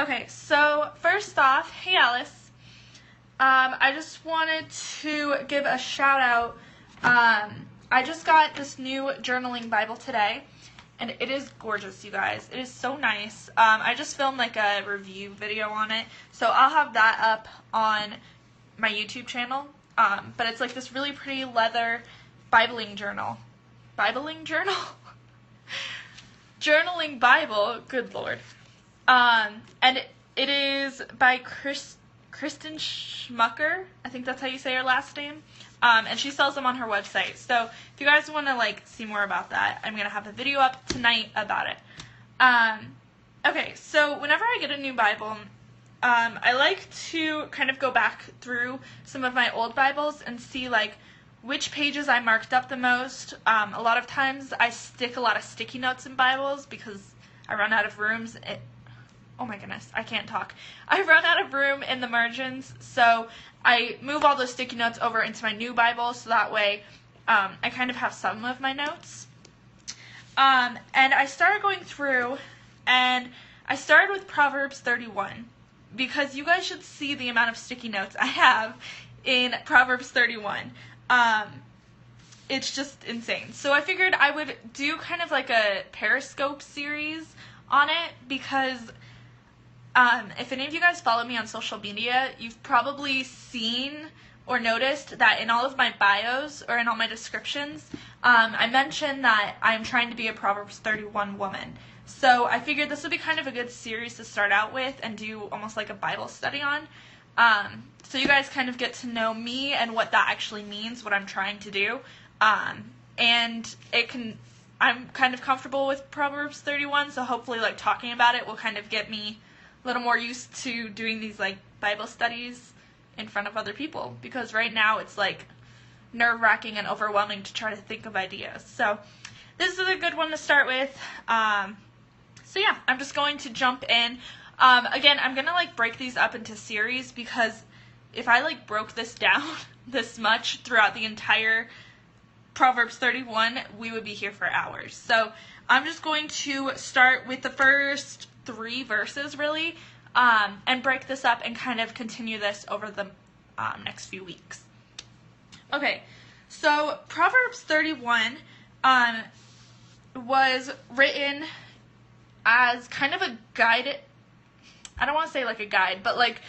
Okay, so first off, hey Alice. I just wanted to give a shout out. I just got this new journaling Bible today, and it is gorgeous, you guys. It is so nice. I just filmed like a review video on it, so I'll have that up on my YouTube channel. But it's like this really pretty leather Bibling journal. Bibling journal? Journaling Bible, good Lord. And it is by Kristen Schmucker. I think that's how you say her last name. And she sells them on her website. So if you guys want to like see more about that, I'm going to have a video up tonight about it. Okay, so whenever I get a new Bible, I like to kind of go back through some of my old Bibles and see like which pages I marked up the most. A lot of times I stick a lot of sticky notes in Bibles because I run out of rooms. Oh my goodness, I can't talk. I run out of room in the margins, so I move all those sticky notes over into my new Bible, so that way I kind of have some of my notes. And I started going through, and I started with Proverbs 31, because you guys should see the amount of sticky notes I have in Proverbs 31. It's just insane. So I figured I would do kind of like a Periscope series on it, because if any of you guys follow me on social media, you've probably seen or noticed that in all of my bios or in all my descriptions, I mentioned that I'm trying to be a Proverbs 31 woman. So I figured this would be kind of a good series to start out with and do almost like a Bible study on. So you guys kind of get to know me and what that actually means, what I'm trying to do. And I'm kind of comfortable with Proverbs 31, so hopefully like talking about it will kind of get me a little more used to doing these like Bible studies in front of other people, because right now it's like nerve-wracking and overwhelming to try to think of ideas. So this is a good one to start with. So yeah, I'm just going to jump in. Again, I'm gonna like break these up into series, because if I like broke this down this much throughout the entire Proverbs 31, we would be here for hours. So I'm just going to start with the first 3 verses really, and break this up and kind of continue this over the next few weeks. Okay, so Proverbs 31 was written as kind of a guide. I don't want to say like a guide, but like,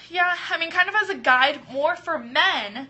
yeah, I mean kind of as a guide more for men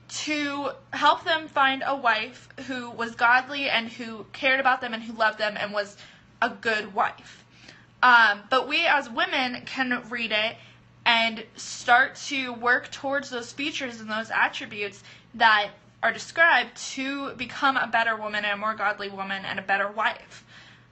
to help them find a wife who was godly and who cared about them and who loved them and was a good wife. But we as women can read it and start to work towards those features and those attributes that are described to become a better woman and a more godly woman and a better wife.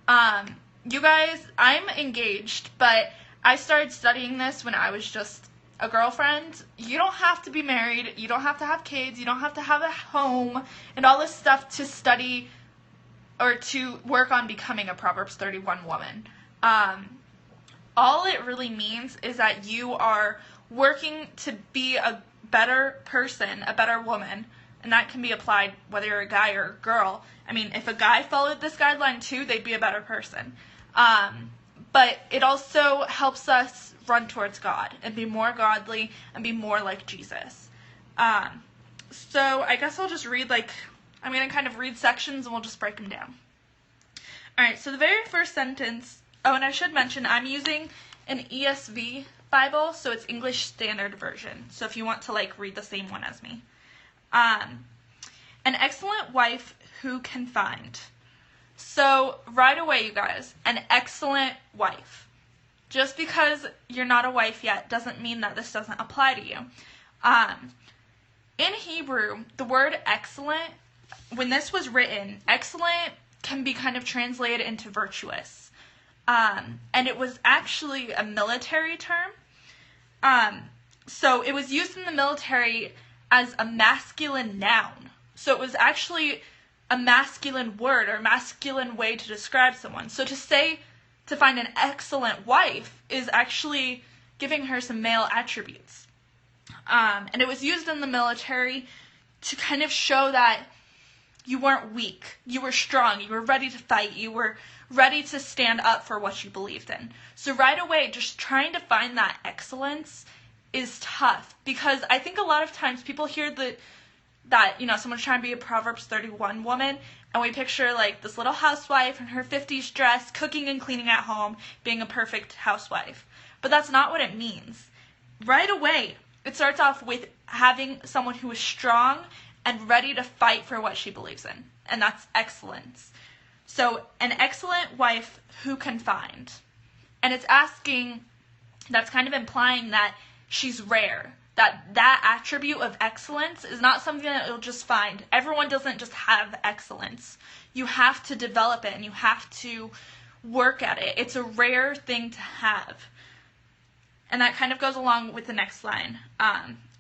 You guys, I'm engaged, but I started studying this when I was just a girlfriend. You don't have to be married, you don't have to have kids, you don't have to have a home and all this stuff to study or to work on becoming a Proverbs 31 woman. All it really means is that you are working to be a better person, a better woman, and that can be applied whether you're a guy or a girl. I mean, if a guy followed this guideline too, they'd be a better person. But it also helps us run towards God and be more godly and be more like Jesus. So I guess I'll just read I'm going to kind of read sections and we'll just break them down. Alright, so the very first sentence, oh, and I should mention I'm using an ESV Bible, so it's English Standard Version. So if you want to read the same one as me. An excellent wife who can find. So right away, you guys, an excellent wife. Just because you're not a wife yet doesn't mean that this doesn't apply to you. In Hebrew, the word excellent, when this was written, excellent can be kind of translated into virtuous. And it was actually a military term. So it was used in the military as a masculine noun. So it was actually a masculine word or a masculine way to describe someone. So to find an excellent wife is actually giving her some male attributes. And it was used in the military to kind of show that you weren't weak. You were strong. You were ready to fight. You were ready to stand up for what you believed in. So right away, just trying to find that excellence is tough, because I think a lot of times people hear that someone's trying to be a Proverbs 31 woman, and we picture like this little housewife in her 50s dress, cooking and cleaning at home, being a perfect housewife. But that's not what it means. Right away, it starts off with having someone who is strong and ready to fight for what she believes in. And that's excellence. So, an excellent wife who can find. And it's asking, that's kind of implying that she's rare. That attribute of excellence is not something that you'll just find. Everyone doesn't just have excellence. You have to develop it, and you have to work at it. It's a rare thing to have. And that kind of goes along with the next line.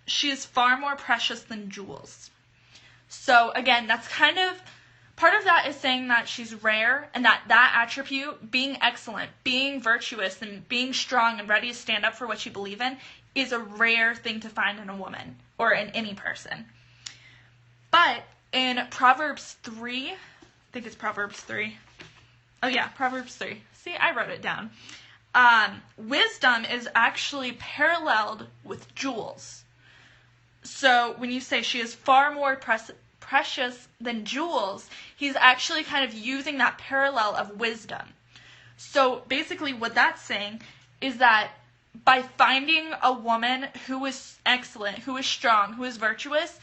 She is far more precious than jewels. So again, that's kind of, part of that is saying that she's rare, and that attribute, being excellent, being virtuous, and being strong and ready to stand up for what you believe in, is a rare thing to find in a woman, or in any person. But in Proverbs 3, I think it's Proverbs 3. Oh yeah, Proverbs 3. See, I wrote it down. Wisdom is actually paralleled with jewels. So when you say she is far more precious than jewels, he's actually kind of using that parallel of wisdom. So basically what that's saying is that by finding a woman who is excellent, who is strong, who is virtuous,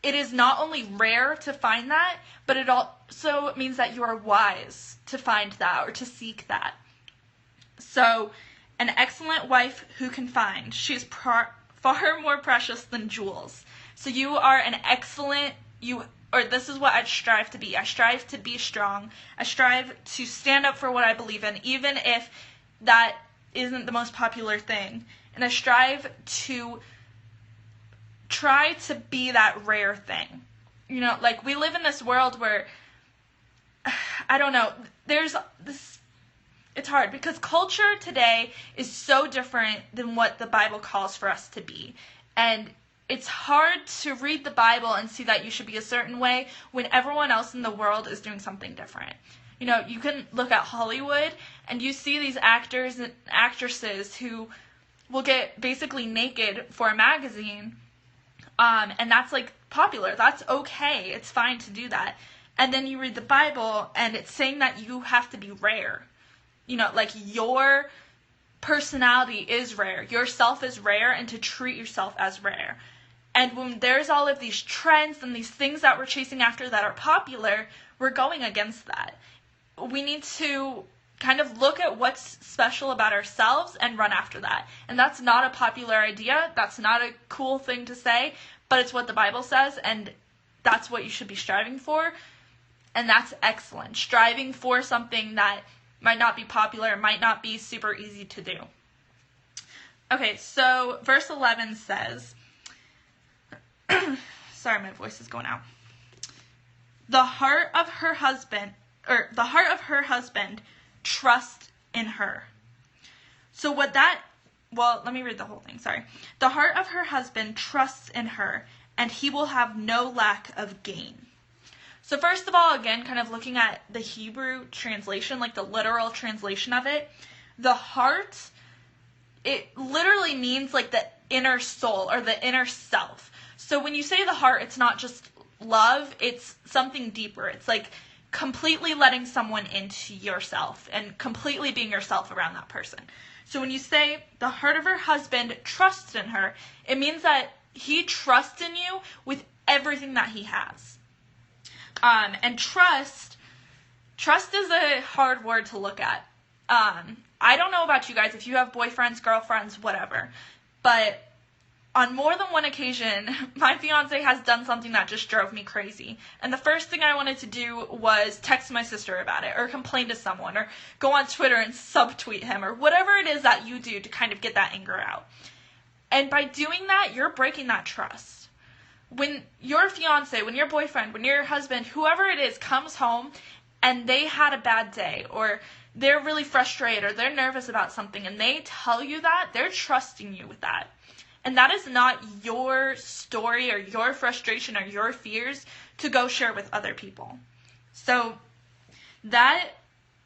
it is not only rare to find that, but it also means that you are wise to find that, or to seek that. So, an excellent wife who can find. She's far more precious than jewels. So you are an excellent, this is what I strive to be. I strive to be strong. I strive to stand up for what I believe in, even if that isn't the most popular thing. And I strive to try to be that rare thing. Like, we live in this world where, I don't know, there's this, it's hard because culture today is so different than what the Bible calls for us to be. And it's hard to read the Bible and see that you should be a certain way when everyone else in the world is doing something different. You can look at Hollywood and you see these actors and actresses who will get basically naked for a magazine, and that's like popular. That's okay. It's fine to do that. And then you read the Bible and it's saying that you have to be rare. Like, your personality is rare. Yourself is rare, and to treat yourself as rare. And when there's all of these trends and these things that we're chasing after that are popular, we're going against that. We need to kind of look at what's special about ourselves and run after that. And that's not a popular idea. That's not a cool thing to say, but it's what the Bible says, and that's what you should be striving for. And that's excellent. Striving for something that might not be popular, might not be super easy to do. Okay, so verse 11 says, sorry, my voice is going out. The heart of her husband trusts in her. So let me read the whole thing, sorry. The heart of her husband trusts in her, and he will have no lack of gain. So first of all, again, kind of looking at the Hebrew translation, like the literal translation of it, the heart, it literally means like the inner soul or the inner self. So when you say the heart, it's not just love, it's something deeper. It's like completely letting someone into yourself and completely being yourself around that person. So when you say the heart of her husband trusts in her, it means that he trusts in you with everything that he has. And trust is a hard word to look at. I don't know about you guys, if you have boyfriends, girlfriends, whatever, but on more than one occasion, my fiance has done something that just drove me crazy. And the first thing I wanted to do was text my sister about it, or complain to someone, or go on Twitter and subtweet him, or whatever it is that you do to kind of get that anger out. And by doing that, you're breaking that trust. When your fiance, when your boyfriend, when your husband, whoever it is, comes home and they had a bad day, or they're really frustrated, or they're nervous about something, and they tell you that, they're trusting you with that. And that is not your story or your frustration or your fears to go share with other people. So that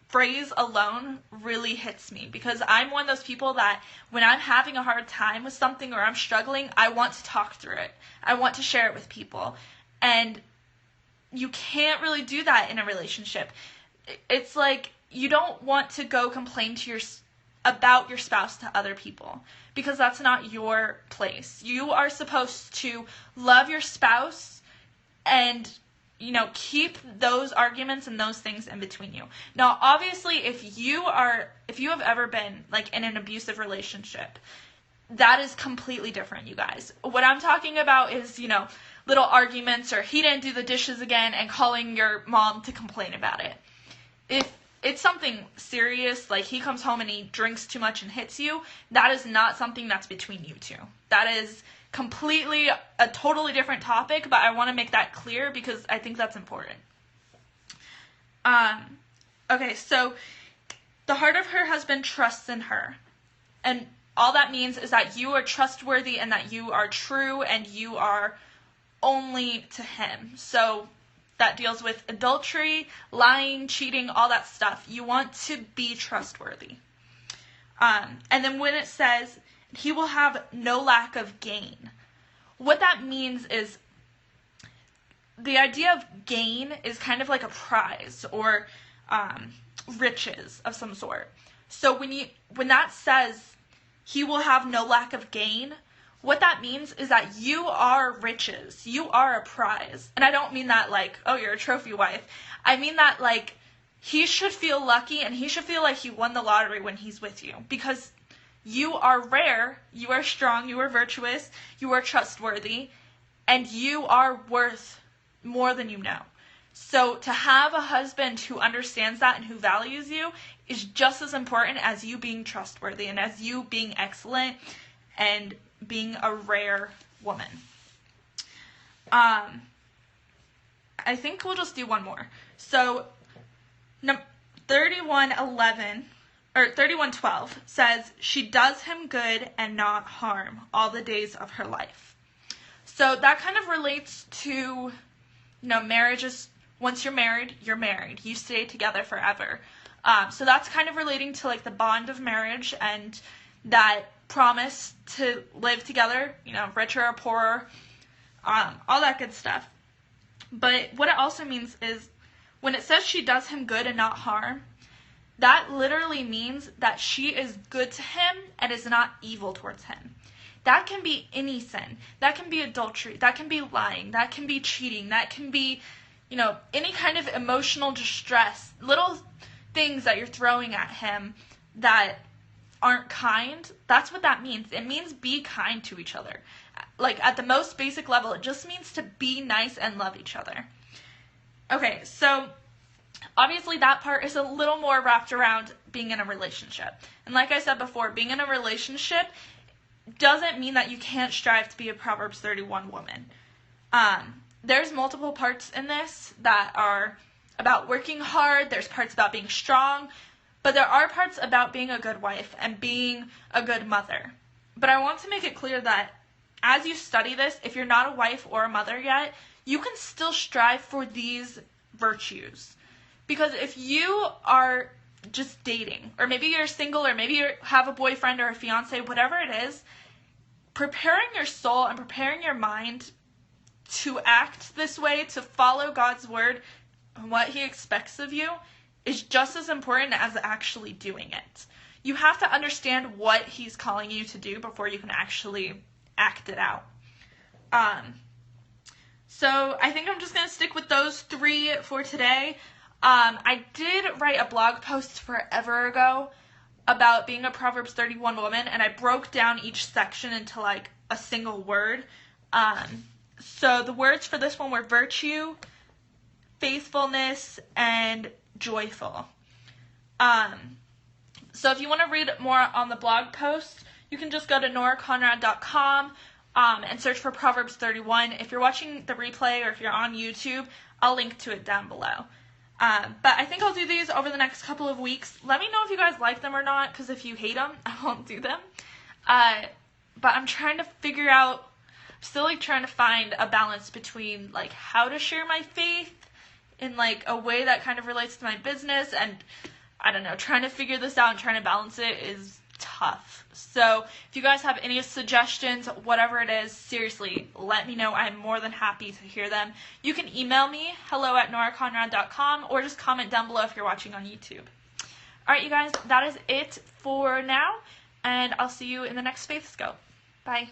phrase alone really hits me, because I'm one of those people that when I'm having a hard time with something or I'm struggling, I want to talk through it. I want to share it with people. And you can't really do that in a relationship. It's like you don't want to go complain to about your spouse to other people, because that's not your place. You are supposed to love your spouse and, keep those arguments and those things in between you. Now, obviously, if you have ever been like in an abusive relationship, that is completely different, you guys. What I'm talking about is, little arguments, or he didn't do the dishes again, and calling your mom to complain about it. If it's something serious, like he comes home and he drinks too much and hits you, that is not something that's between you two. That is completely a totally different topic, but I want to make that clear because I think that's important. Okay, so the heart of her husband trusts in her. And all that means is that you are trustworthy and that you are true and you are only to him. So that deals with adultery, lying, cheating, all that stuff. You want to be trustworthy. And then when it says, he will have no lack of gain, what that means is the idea of gain is kind of like a prize or riches of some sort. So when that says he will have no lack of gain, what that means is that you are riches. You are a prize. And I don't mean that like, oh, you're a trophy wife. I mean that like he should feel lucky and he should feel like he won the lottery when he's with you, because you are rare, you are strong, you are virtuous, you are trustworthy, and you are worth more than you know. So to have a husband who understands that and who values you is just as important as you being trustworthy and as you being excellent and being a rare woman. I think we'll just do one more. So 31:12 says, she does him good and not harm all the days of her life. So that kind of relates to, marriages. Once you're married, you're married. You stay together forever. So that's kind of relating to like the bond of marriage and that promise to live together, richer or poorer, all that good stuff. But what it also means is when it says she does him good and not harm, that literally means that she is good to him and is not evil towards him. That can be any sin. That can be adultery. That can be lying. That can be cheating. That can be, any kind of emotional distress. Little things that you're throwing at him that aren't kind. That's what that means. It means be kind to each other. Like at the most basic level, it just means to be nice and love each other. Okay, so obviously that part is a little more wrapped around being in a relationship. And like I said before, being in a relationship doesn't mean that you can't strive to be a Proverbs 31 woman. There's multiple parts in this that are about working hard. There's parts about being strong. But there are parts about being a good wife and being a good mother. But I want to make it clear that as you study this, if you're not a wife or a mother yet, you can still strive for these virtues. Because if you are just dating, or maybe you're single, or maybe you have a boyfriend or a fiance, whatever it is, preparing your soul and preparing your mind to act this way, to follow God's word and what he expects of you, is just as important as actually doing it. You have to understand what he's calling you to do before you can actually act it out. So I think I'm just going to stick with those 3 for today. I did write a blog post forever ago about being a Proverbs 31 woman, and I broke down each section into like a single word. So the words for this one were virtue, faithfulness, and joyful. So if you want to read more on the blog post, you can just go to noraconrad.com and search for Proverbs 31. If you're watching the replay or if you're on YouTube, I'll link to it down below. But I think I'll do these over the next couple of weeks. Let me know if you guys like them or not, because if you hate them, I won't do them. But I'm trying to figure out, still like trying to find a balance between like how to share my faith in like a way that kind of relates to my business and I don't know, trying to figure this out and trying to balance it is tough. So if you guys have any suggestions, whatever it is, seriously, let me know. I'm more than happy to hear them. You can email me, hello@noraconrad.com, or just comment down below if you're watching on YouTube. Alright, you guys, that is it for now, and I'll see you in the next Faith Scope. Bye.